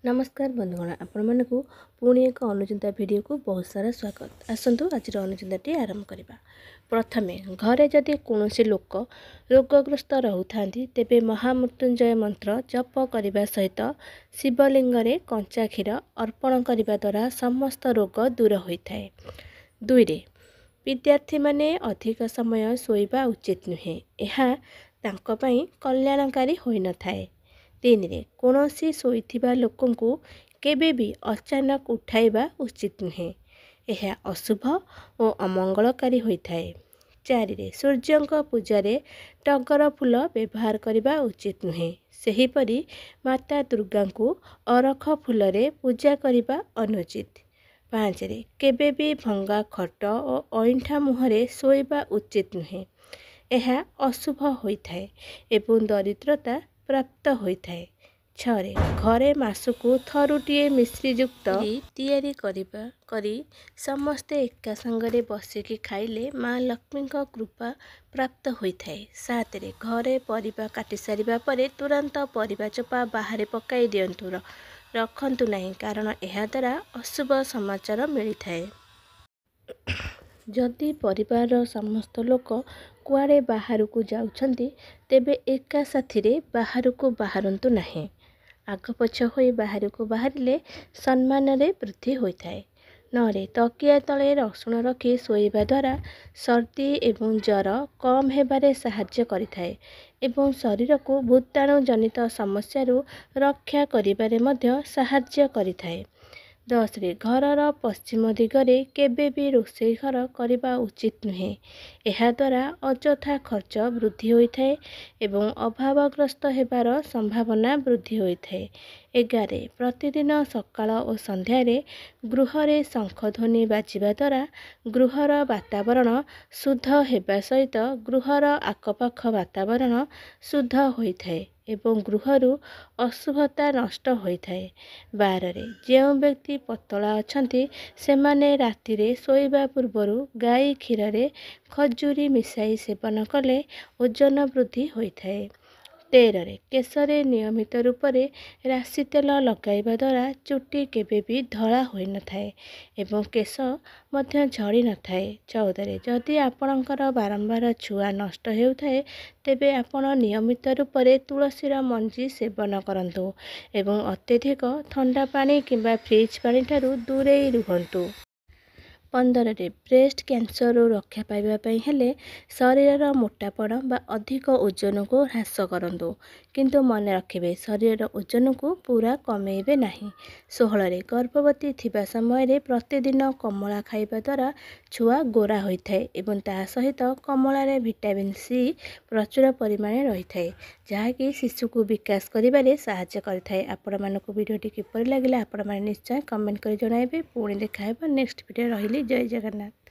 नमस्कार बंधुगण आपण को पुणी एक अनुचिंता वीडियो को बहुत सारा स्वागत। आसतु आज अनुचिंताटी आरंभ करवा। प्रथमे घरे जदि कौन लोक रोगग्रस्त रहता तेबे महामृत्युंजय मंत्र जप करने सहित शिवलिंग रे कंचा क्षीर अर्पण करने द्वारा समस्त रोग दूर होता है। 2 विद्यार्थी माने अधिक समय शोइबा उचित नुहे, यह तांको पई कल्याणकारी होई न थाए। 3 कौनसी शोइथिबा लोकंकु केबे भी अचानक उठाइबा उचित नुहे, यह अशुभ और अमंगलकारी होइथाए। 4 सूर्यंक पूजारे टगर फूल व्यवहार करने उचित नुहे, सेहीपरि माता दुर्गा को अरख फूलरे पूजा करने अनुचित। 5 केबे भी भंगा खट और अइंठा मुहरे शोइबा उचित नुहे, यह अशुभ होइथाए एवं दरिद्रता प्राप्त होइथाए। 6 घरे मासकु थरुटिए मिश्रीयुक्त तैयारी करी समस्ते एका संगरे बसिकी खाइले माँ लक्ष्मी कृपा प्राप्त होइथाए। 7 घरे परिबा काटी सारिबा परे तुरंत परिबा चोपा बाहरे पकाई दियंतु, रखंतु नहीं, कारण यह द्वारा अशुभ समाचार मिलिथाए। जदि परिवार समस्त लोक कुआड़े बाहर को जाउछंती तेबे एका साथी बाहर को बाहरंतु नहीं। आग पछ होई बाहर को बाहरिले सम्मान रे वृद्धि होइथाए। 9 तकिया तले रसुण रखी शोइबा द्वारा सर्दी एवं ज्वर कम हेबारे साहाय्य करिथाए एवं शरीर को भूताणु जनित समस्या रक्षा करिबारे मध्य साहाय्य करिथाए। 10 घरर पश्चिम दिगरे केबे भी रोषेई घर करने उचित नुहे, यह द्वारा अଯଥା खर्च वृद्धि होइथाए एवं अभावग्रस्त हेबार संभावना वृद्धि होइथाए। 11 प्रतिदिन सकाळ और संध्यारे गृहरे शंखध्वनि बाजिबा द्वारा गृहर वातावरण शुद्ध हेबा सहित गृहर आखपाख वातावरण शुद्ध होइथाए एवं गृहरु अशुभता नष्ट होइथाए। 12 जो व्यक्ति पतला अछंती सेमाने रातिरे शोइबा पूर्वरु गाई क्षीर खजूरी मिसाई सेवन कले ओजन वृद्धि होइथाए। 13 केशरे नियमित रूप से राशि तेल लगाइबा द्वारा चुटी केबे भी धला होई न थाए एवं केश मध्य झड़ी न थाए। 14 जदि आपणकर बारंबार छुआ नष्ट हेउथाए तेबे आपण नियमित रूप से तुलसीर मंजी सेवन करंतु एवं अत्यधिक ठंडा पानी किंबा फ्रिज पानी ठारू दूरेई रुहंतु। 15 ब्रेस्ट कैंसर रक्षा पाइबापी हेले शरीर मोटापण बा अधिक ओजन को ह्रास करंतु, किंतु मन रखिबे शरीर ओजन को पूरा कमेइबे नहीं। 16 गर्भवती थिबा समय प्रतिदिन कमला खाइबा द्वारा छुआ गोरा होइथाए एवं ता सहित कमला रे विटामिन सी प्रचुर परिमाण रही थाए, जहाँकि शिशु को विकास करिबारे सहायता करिथाए। आपण मानक वीडियोटी किपरि लागिला आपण माने निश्चय कमेंट करि जणाइबे। पुणी देखा हेबा नेक्स्ट वीडियो। रहिली जय जगन्नाथ।